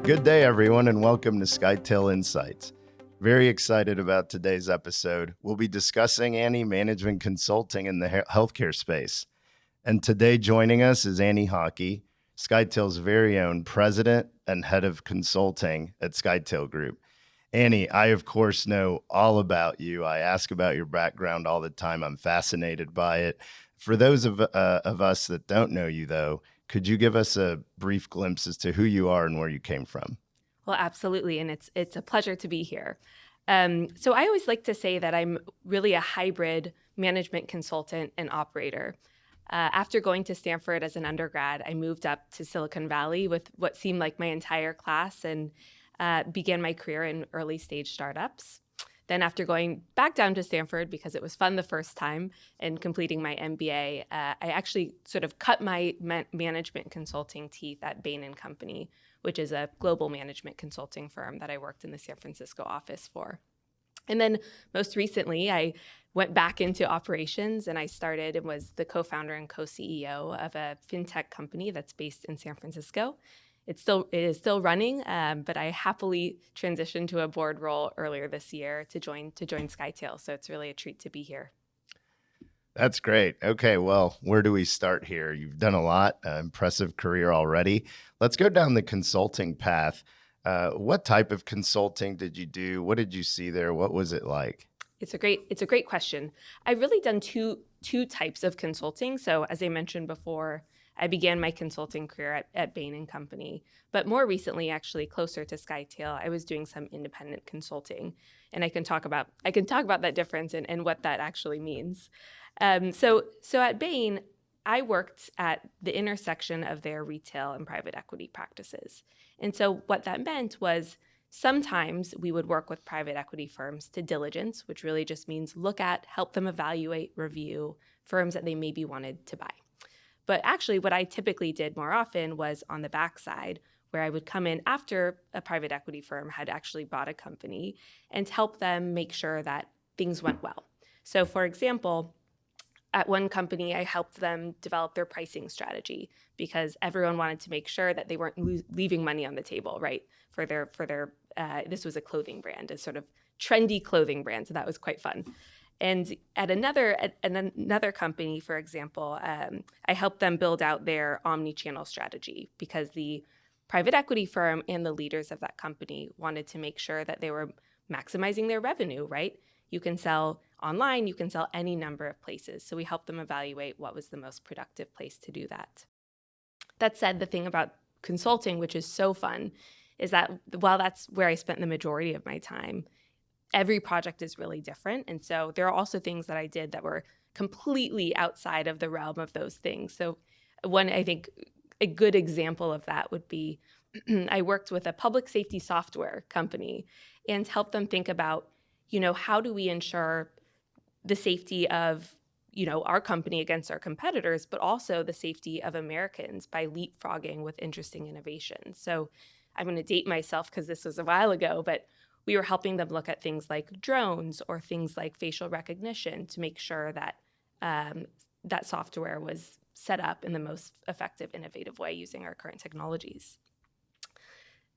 Good day, everyone, and welcome to Skytale Insights. Very excited about today's episode. We'll be discussing Annie management consulting in the healthcare space. And today joining us is Annie Hockey, Skytale's very own president and head of consulting at Skytale Group. Annie, I, of course, know all about you. I ask about your background all the time. I'm fascinated by it. For those of us that don't know you, though, could you give us a brief glimpse as to who you are and where you came from? Well, absolutely. And it's a pleasure to be here. So I always like to say that I'm really a hybrid management consultant and operator. After going to Stanford as an undergrad, I moved up to Silicon Valley with what seemed like my entire class and began my career in early stage startups. Then after going back down to Stanford because it was fun the first time and completing my MBA, I actually sort of cut my management consulting teeth at Bain & Company, which is a global management consulting firm that I worked in the San Francisco office for. And then most recently, I went back into operations and I started and was the co-founder and co-CEO of a fintech company that's based in San Francisco. It is still running, but I happily transitioned to a board role earlier this year to join Skytale. So it's really a treat to be here. That's great. Okay, well, where do we start here? You've done a lot, impressive career already. Let's go down the consulting path. What type of consulting did you do? What did you see there? What was it like? It's a great question. I've really done two types of consulting. So as I mentioned before, I began my consulting career at Bain & Company, but more recently, actually closer to Skytale, I was doing some independent consulting, and I can talk about that difference and what that actually means. So at Bain, I worked at the intersection of their retail and private equity practices, and so what that meant was sometimes we would work with private equity firms to diligence, which really just means help them evaluate, review firms that they maybe wanted to buy. But actually, what I typically did more often was on the backside, where I would come in after a private equity firm had actually bought a company and help them make sure that things went well. So for example, at one company, I helped them develop their pricing strategy because everyone wanted to make sure that they weren't leaving money on the table, right? For their this was a clothing brand, a sort of trendy clothing brand. So that was quite fun. And at another company, for example, I helped them build out their omni-channel strategy because the private equity firm and the leaders of that company wanted to make sure that they were maximizing their revenue, right? You can sell online, you can sell any number of places. So we helped them evaluate what was the most productive place to do that. That said, the thing about consulting, which is so fun, is that while that's where I spent the majority of my time, every project is really different. And so there are also things that I did that were completely outside of the realm of those things. So I think a good example of that would be I worked with a public safety software company and helped them think about, how do we ensure the safety of, our company against our competitors, but also the safety of Americans by leapfrogging with interesting innovations. So I'm going to date myself because this was a while ago, but we were helping them look at things like drones or things like facial recognition to make sure that that software was set up in the most effective, innovative way using our current technologies.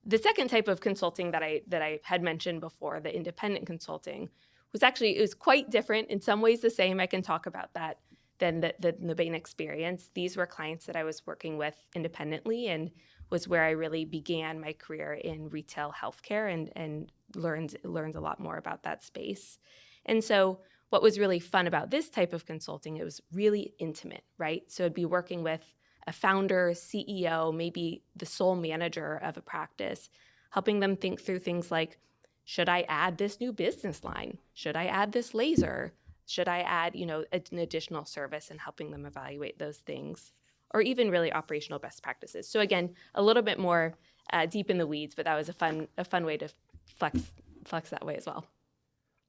The second type of consulting that I had mentioned before, the independent consulting, it was quite different. In some ways the same. I can talk about that than the Bain experience. These were clients that I was working with independently and was where I really began my career in retail healthcare and learned a lot more about that space. And so what was really fun about this type of consulting, it was really intimate, right? So it'd be working with a founder, CEO, maybe the sole manager of a practice, helping them think through things like, should I add this new business line? Should I add this laser? Should I add, an additional service, and helping them evaluate those things, or even really operational best practices. So again, a little bit more deep in the weeds, but that was a fun way to flex that way as well.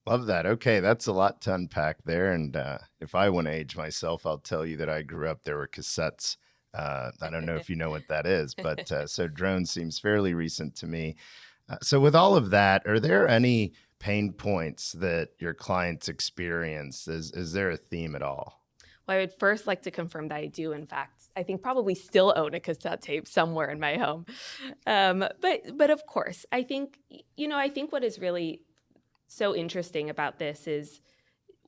Love that. Okay, that's a lot to unpack there. And if I want to age myself, I'll tell you that I grew up, there were cassettes. I don't know if you know what that is, but so drone seems fairly recent to me. So with all of that, are there any pain points that your clients experience? Is there a theme at all? Well, I would first like to confirm that I do, in fact, I think probably still own a cassette tape somewhere in my home. But of course, I think, I think what is really so interesting about this is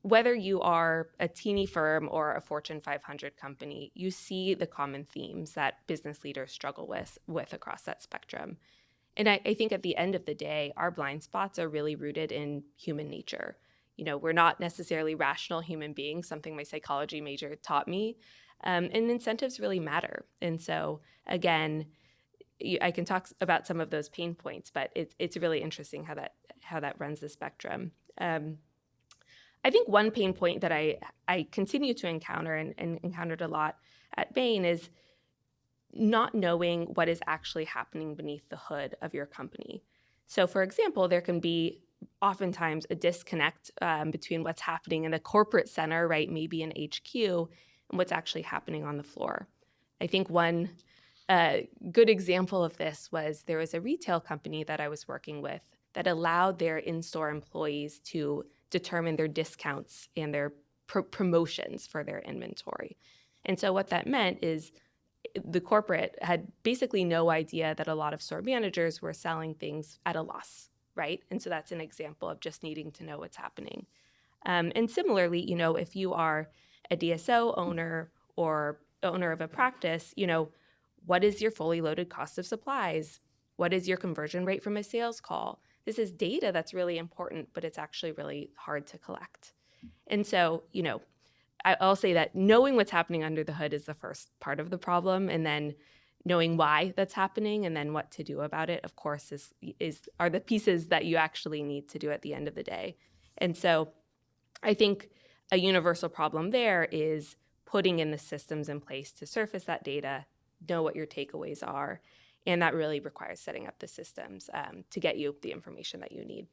whether you are a teeny firm or a Fortune 500 company, you see the common themes that business leaders struggle with across that spectrum. And I think at the end of the day, our blind spots are really rooted in human nature. We're not necessarily rational human beings, something my psychology major taught me. And incentives really matter. And so, again, I can talk about some of those pain points, but it's really interesting how that runs the spectrum. I think one pain point that I continue to encounter and encountered a lot at Bain is not knowing what is actually happening beneath the hood of your company. So, for example, there can be oftentimes a disconnect between what's happening in the corporate center, right, maybe in HQ, and what's actually happening on the floor. I think one good example of this was there was a retail company that I was working with that allowed their in-store employees to determine their discounts and their promotions for their inventory. And so what that meant is the corporate had basically no idea that a lot of store managers were selling things at a loss, right? And so that's an example of just needing to know what's happening. And similarly, if you are a DSO owner or owner of a practice, what is your fully loaded cost of supplies? What is your conversion rate from a sales call? This is data that's really important, but it's actually really hard to collect. And so, I'll say that knowing what's happening under the hood is the first part of the problem, and then knowing why that's happening and then what to do about it, of course, are the pieces that you actually need to do at the end of the day. And so I think a universal problem there is putting in the systems in place to surface that data, know what your takeaways are, and that really requires setting up the systems to get you the information that you need.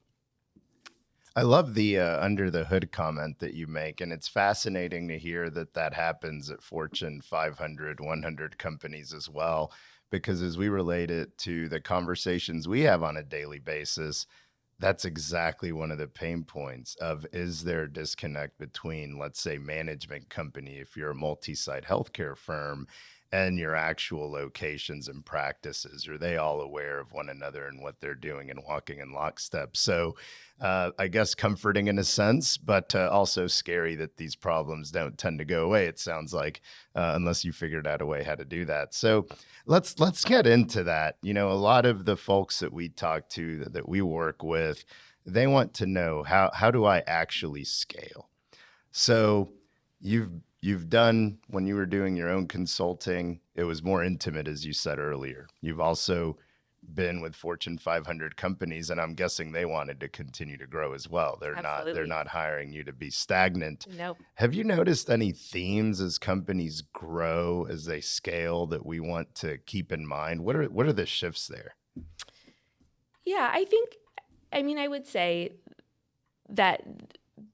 I love the under the hood comment that you make, and it's fascinating to hear that happens at Fortune 500, 100 companies as well, because as we relate it to the conversations we have on a daily basis, that's exactly one of the pain points of, is there a disconnect between, let's say, management company, if you're a multi-site healthcare firm, and your actual locations and practices? Are they all aware of one another and what they're doing and walking in lockstep? So I guess comforting in a sense, but also scary that these problems don't tend to go away, it sounds like, unless you figured out a way how to do that. So let's get into that. A lot of the folks that we talk to, that we work with, they want to know, how do I actually scale? So you've done, when you were doing your own consulting, it was more intimate, as you said earlier. You've also been with Fortune 500 companies, and I'm guessing they wanted to continue to grow as well. They're not hiring you to be stagnant. Nope. Have you noticed any themes as companies grow, as they scale, that we want to keep in mind? What are the shifts there? Yeah, I would say that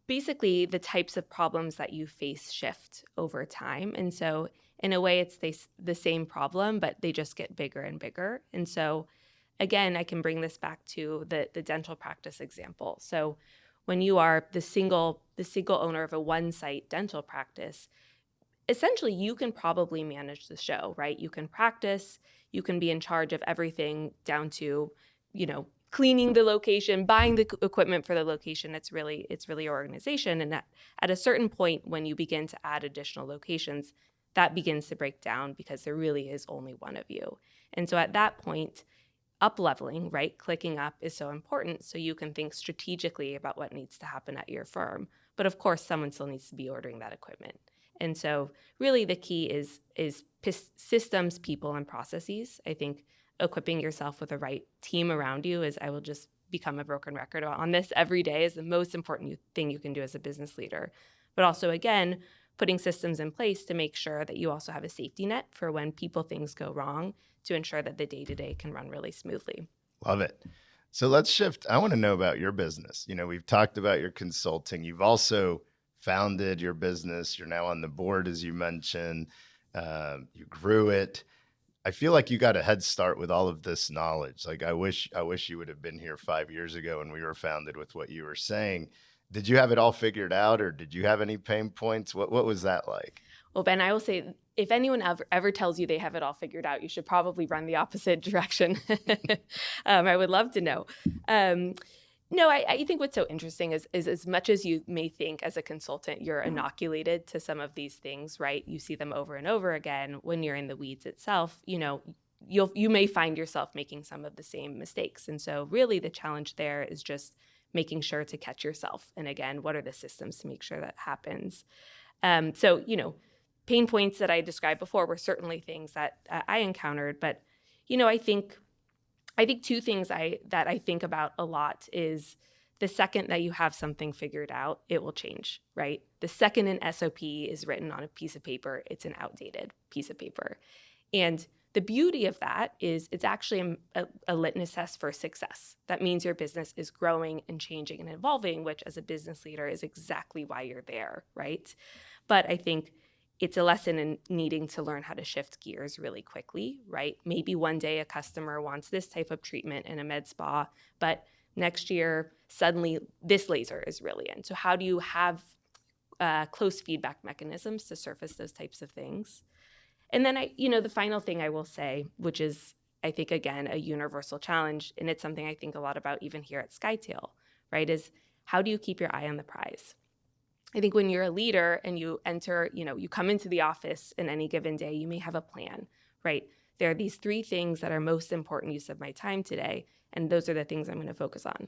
basically the types of problems that you face shift over time. And so in a way, it's the same problem, but they just get bigger and bigger. And so again, I can bring this back to the dental practice example. So when you are the single owner of a one-site dental practice, essentially you can probably manage the show, right? You can practice, you can be in charge of everything down to, cleaning the location, buying the equipment for the location. It's really your organization. And at a certain point, when you begin to add additional locations, that begins to break down because there really is only one of you. And so at that point, up-leveling, right, clicking up is so important, so you can think strategically about what needs to happen at your firm. But of course, someone still needs to be ordering that equipment. And so really the key is systems, people, and processes. I think equipping yourself with the right team around you, is, I will just become a broken record on this every day, is the most important thing you can do as a business leader. But also, again, putting systems in place to make sure that you also have a safety net for when things go wrong, to ensure that the day-to-day can run really smoothly. Love it. So let's shift. I want to know about your business. We've talked about your consulting. You've also founded your business. You're now on the board, as you mentioned. You grew it. I feel like you got a head start with all of this knowledge. Like, I wish you would have been here 5 years ago when we were founded with what you were saying. Did you have it all figured out, or did you have any pain points? What was that like? Well, Ben, I will say, if anyone ever tells you they have it all figured out, you should probably run the opposite direction. I would love to know. No, I think what's so interesting is as much as you may think as a consultant you're inoculated to some of these things, right? You see them over and over again. When you're in the weeds itself, you may find yourself making some of the same mistakes. And so really the challenge there is just making sure to catch yourself. And again, what are the systems to make sure that happens? So, pain points that I described before were certainly things that I encountered. But, I think two things that I think about a lot is the second that you have something figured out, it will change, right? The second an SOP is written on a piece of paper, it's an outdated piece of paper. And the beauty of that is it's actually a litmus test for success. That means your business is growing and changing and evolving, which as a business leader is exactly why you're there, right? But I think it's a lesson in needing to learn how to shift gears really quickly, right? Maybe one day a customer wants this type of treatment in a med spa, but next year, suddenly this laser is really in. So how do you have close feedback mechanisms to surface those types of things? And then the final thing I will say, which is, I think, again, a universal challenge, and it's something I think a lot about even here at Skytale, right, is how do you keep your eye on the prize? I think when you're a leader and you enter, you come into the office in any given day, you may have a plan, right? There are these 3 things that are most important use of my time today, and those are the things I'm going to focus on.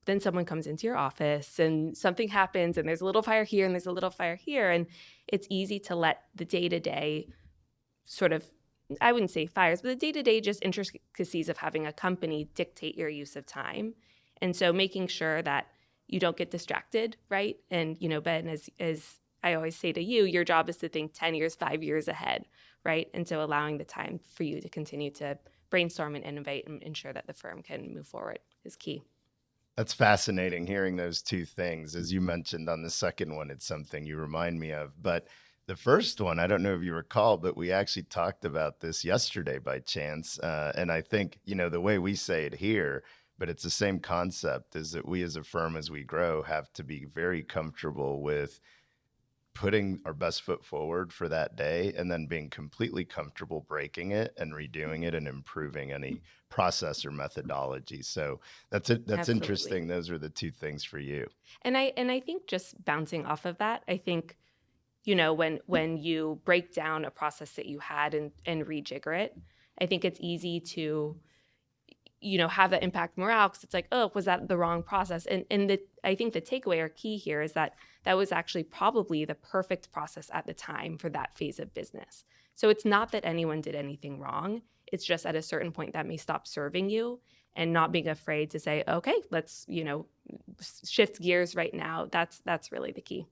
Then someone comes into your office and something happens and there's a little fire here and there's a little fire here, and it's easy to let the day-to-day sort of, I wouldn't say fires, but the day-to-day just intricacies of having a company dictate your use of time. And so making sure that you don't get distracted, right? And, Ben, as I always say to you, your job is to think 10 years, 5 years ahead, right? And so allowing the time for you to continue to brainstorm and innovate and ensure that the firm can move forward is key. That's fascinating hearing those 2 things. As you mentioned on the second one, it's something you remind me of. But the first one, I don't know if you recall, but we actually talked about this yesterday by chance. And I think, the way we say it here, but it's the same concept, is that we as a firm, as we grow, have to be very comfortable with putting our best foot forward for that day and then being completely comfortable breaking it and redoing it and improving any process or methodology. So that's Absolutely. interesting. Those are the 2 things for you. And I think just bouncing off of that, I think, when you break down a process that you had and rejigger it, I think it's easy to have that impact morale because it's like, oh, was that the wrong process? And I think the takeaway or key here is that was actually probably the perfect process at the time for that phase of business. So it's not that anyone did anything wrong. It's just at a certain point that may stop serving you, and not being afraid to say, okay, let's, shift gears right now. That's really the key.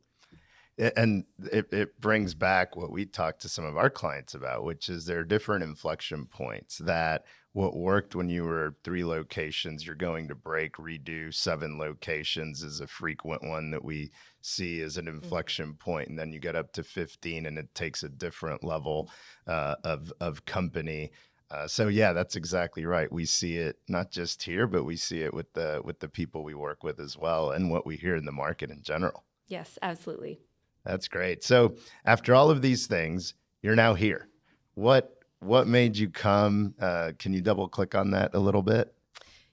And it brings back what we talked to some of our clients about, which is there are different inflection points that what worked when you were 3 locations, you're going to redo 7 locations is a frequent one that we see as an inflection point. And then you get up to 15 and it takes a different level of company. So yeah, that's exactly right. We see it not just here, but we see it with the people we work with as well, and what we hear in the market in general. Yes, absolutely. That's great. So after all of these things, you're now here. What made you come? Can you double click on that a little bit?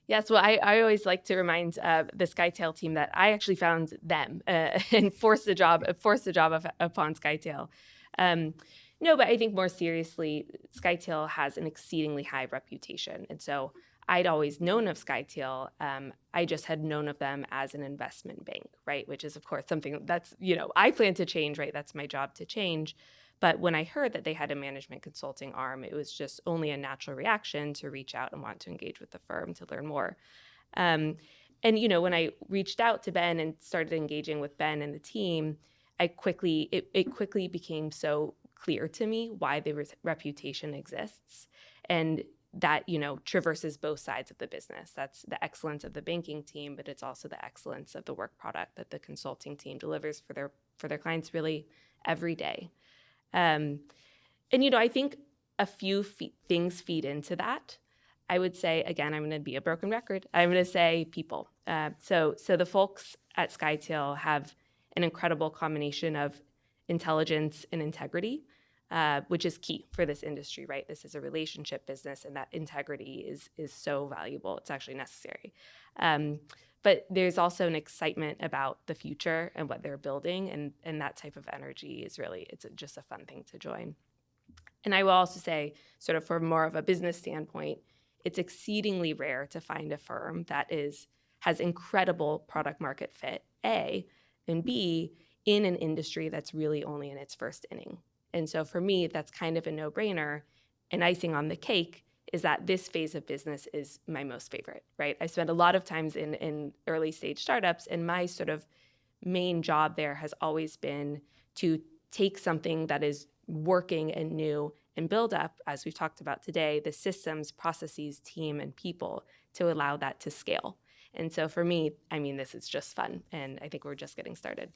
Yes, well, I always like to remind the Skytale team that I actually found them and forced the job upon Skytale. No, but I think more seriously, Skytale has an exceedingly high reputation. And so I'd always known of Skytale. I just had known of them as an investment bank, right? Which is, of course, something that's, I plan to change, right? That's my job to change. But when I heard that they had a management consulting arm, it was just only a natural reaction to reach out and want to engage with the firm to learn more. And, when I reached out to Ben and started engaging with Ben and the team, it quickly became so clear to me why the reputation exists, and that, traverses both sides of the business. That's the excellence of the banking team, but it's also the excellence of the work product that the consulting team delivers for their clients really every day. And, I think a few things feed into that. I would say, again, I'm going to be a broken record. I'm going to say people. So the folks at Skytale have an incredible combination of intelligence and integrity, which is key for this industry, right? This is a relationship business, and that integrity is so valuable. It's actually necessary. But there's also an excitement about the future and what they're building, and that type of energy is really, it's just a fun thing to join. And I will also say, sort of from more of a business standpoint, it's exceedingly rare to find a firm that has incredible product market fit, A, and B, in an industry that's really only in its first inning. And so for me, that's kind of a no-brainer. And icing on the cake is that this phase of business is my most favorite, right? I spent a lot of times in early stage startups, and my sort of main job there has always been to take something that is working and new and build up, as we've talked about today, the systems, processes, team, and people to allow that to scale. And so for me, I mean, this is just fun, and I think we're just getting started.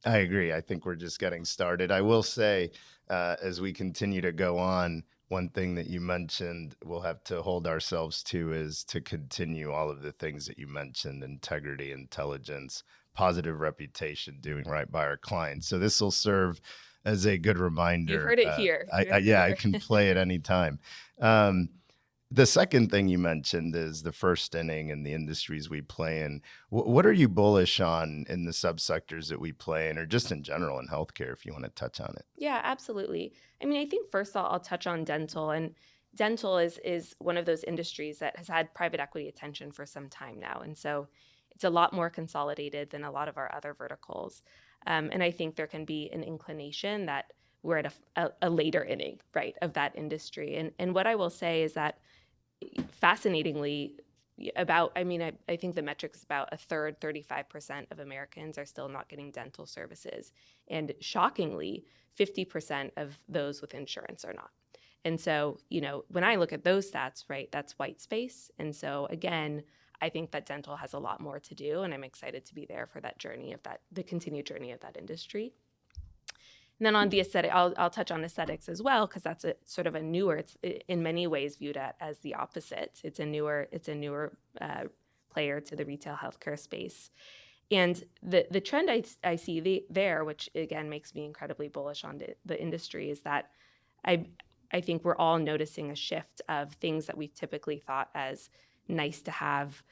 I agree. I think we're just getting started. I will say, as we continue to go on, one thing that you mentioned we'll have to hold ourselves to is to continue all of the things that you mentioned: integrity, intelligence, positive reputation, doing right by our clients. So this will serve as a good reminder. You heard it here. I can play it anytime. The second thing you mentioned is the first inning and the industries we play in. What are you bullish on in the subsectors that we play in, or just in general in healthcare, if you want to touch on it? Yeah, absolutely. I mean, I think first I'll touch on dental. And dental is one of those industries that has had private equity attention for some time now. And so it's a lot more consolidated than a lot of our other verticals. And I think there can be an inclination that we're at a later inning, right, of that industry. And what I will say is that, fascinatingly, I think the metric is about a third, 35% of Americans are still not getting dental services. And shockingly, 50% of those with insurance are not. And so, when I look at those stats, right, that's white space. And so again, I think that dental has a lot more to do, and I'm excited to be there for that journey the continued journey of that industry. And then on the aesthetic, I'll touch on aesthetics as well, because that's a sort of a newer. It's in many ways viewed as the opposite. It's a newer player to the retail healthcare space, and the trend I see there, which again makes me incredibly bullish on the industry, is that I think we're all noticing a shift of things that we've typically thought as nice to have,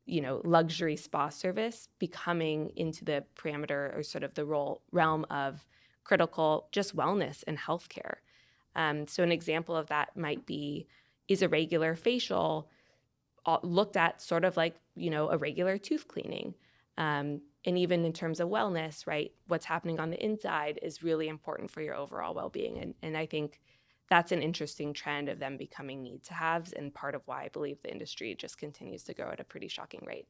luxury spa service becoming into the parameter or sort of the realm of critical just wellness and healthcare. So an example of that might be, is a regular facial looked at sort of like, a regular tooth cleaning. And even in terms of wellness, right, what's happening on the inside is really important for your overall well-being. And I think that's an interesting trend of them becoming need to haves, and part of why I believe the industry just continues to grow at a pretty shocking rate.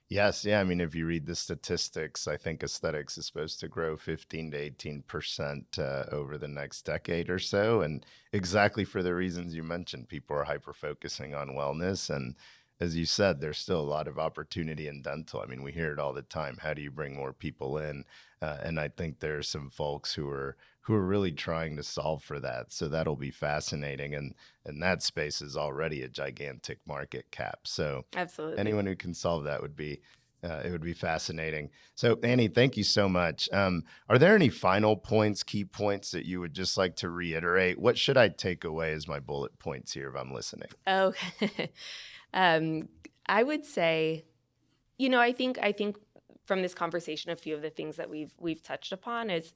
Yes. Yeah. I mean, if you read the statistics, I think aesthetics is supposed to grow 15 to 18% over the next decade or so. And exactly for the reasons you mentioned, people are hyper-focusing on wellness. And as you said, there's still a lot of opportunity in dental. I mean, we hear it all the time. How do you bring more people in? And I think there's some folks who are really trying to solve for that. So that'll be fascinating. And that space is already a gigantic market cap. So Absolutely. anyone who can solve that would be fascinating. So Annie, thank you so much. Are there any final points, key points that you would just like to reiterate? What should I take away as my bullet points here if I'm listening? Oh, I would say, I think from this conversation, a few of the things that we've touched upon is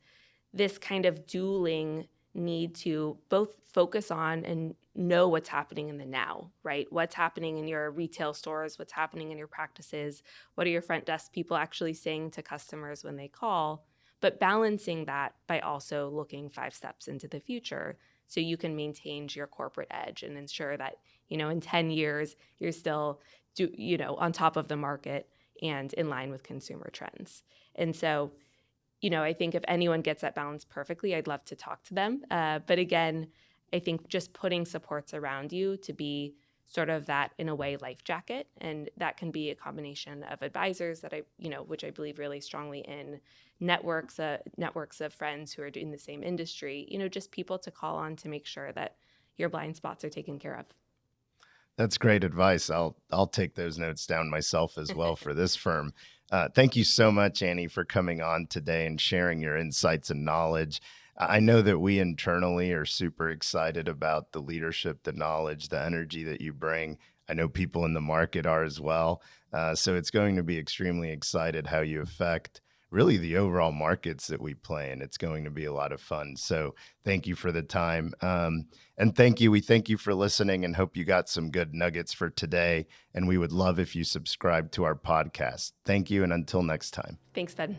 this kind of dueling need to both focus on and know what's happening in the now, right? What's happening in your retail stores, what's happening in your practices, what are your front desk people actually saying to customers when they call, but balancing that by also looking 5 steps into the future so you can maintain your corporate edge and ensure that, in 10 years, you're still, on top of the market and in line with consumer trends. And so, I think if anyone gets that balance perfectly, I'd love to talk to them. But again, I think just putting supports around you to be sort of that, in a way, life jacket. And that can be a combination of advisors that which I believe really strongly in, networks of friends who are in the same industry, just people to call on to make sure that your blind spots are taken care of. That's great advice. I'll take those notes down myself as well for this firm. Thank you so much, Annie, for coming on today and sharing your insights and knowledge. I know that we internally are super excited about the leadership, the knowledge, the energy that you bring. I know people in the market are as well. So it's going to be extremely excited how you affect really the overall markets that we play in. It's going to be a lot of fun. So thank you for the time. And we thank you for listening and hope you got some good nuggets for today. And we would love if you subscribe to our podcast. Thank you. And until next time. Thanks, Ben.